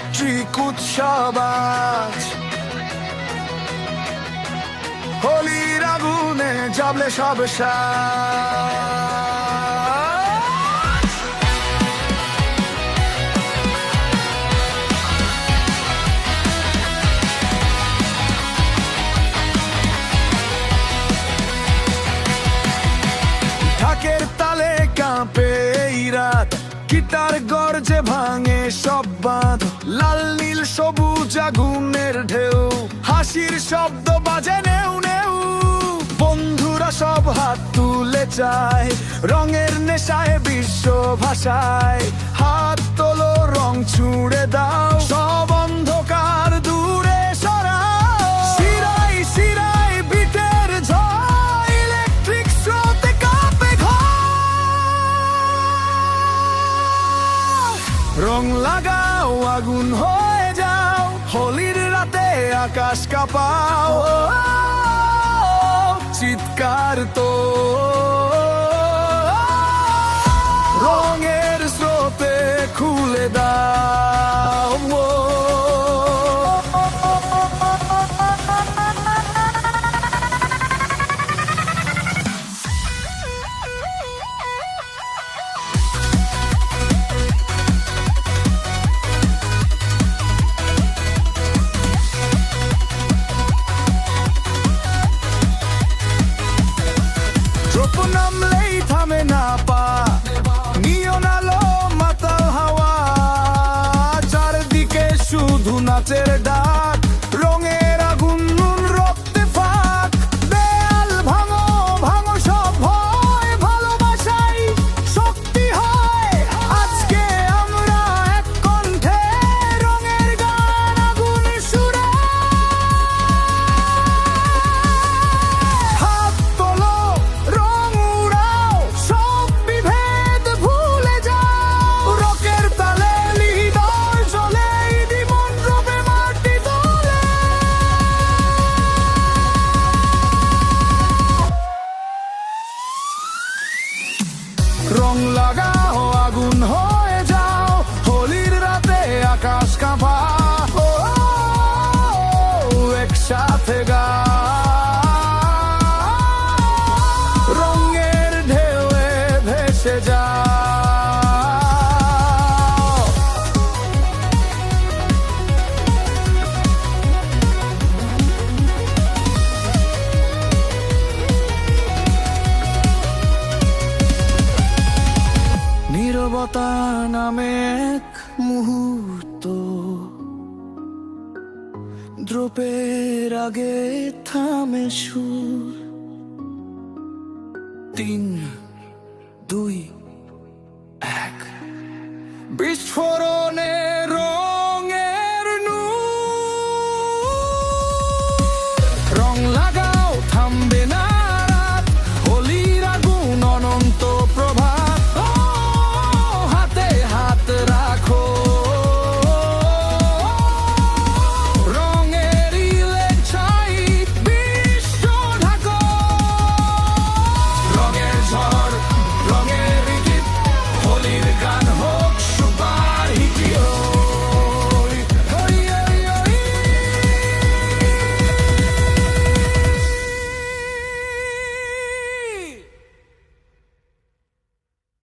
Electric উৎসব আজ। হোলির আগুনে জ্বলে সব ঢাকের তালে কাঁপে এই রাত, গিটার গর্জে ভাঙে সব বাঁধ। লাল নীল সবুজ আগুনের ঢেউ, হাসির শব্দ বাজে নেউ নেউ। বন্ধুরা সব হাত তুলে যায়, রঙের নেশায় বিশ্ব ভাষায়। হাত তোলো, রং ছুঁড়ে দাও, সব অন্ধকার দূরে সরাও। শিরাই শিরাই বিটের ঝড়, ইলেকট্রিক স্রোতে কাঁপে ঘর। রং লাগাও, আগুন হয়ে যাও, হোলির রাতে আকাশ কাঁপাও। চিৎকার তো রঙের স্রোতে খুলে দাও। নামলেই থামে না পা, নিয়ন আলো মাতাল হাওয়া, চারদিকে শুধু নাচের ডাক। রঙের আগুন নুন রক্তে ফাঁক, দেয়াল ভাঙো ভাঙো সব ভয়, ভালোবাসাই শক্তি হয়। আজকে আমরা এক কণ্ঠে, রঙের গান আগুন সুরে। হাত তোলো, রং উড়াও, সব বিভেদ ভুলে যাও। রকের তালে হৃদয় জ্বলে, জীবন রূপে মাটি তোলে। রং লাগাও, আগুন হয়ে যাও, হোলির রাতে আকাশ কাঁপাও। একসাথে গাও, রঙের ঢেউয়ে ভেসে যাও। নীরবতা নামে এক মুহূর্ত, দ্রোপের আগে থামে সুর।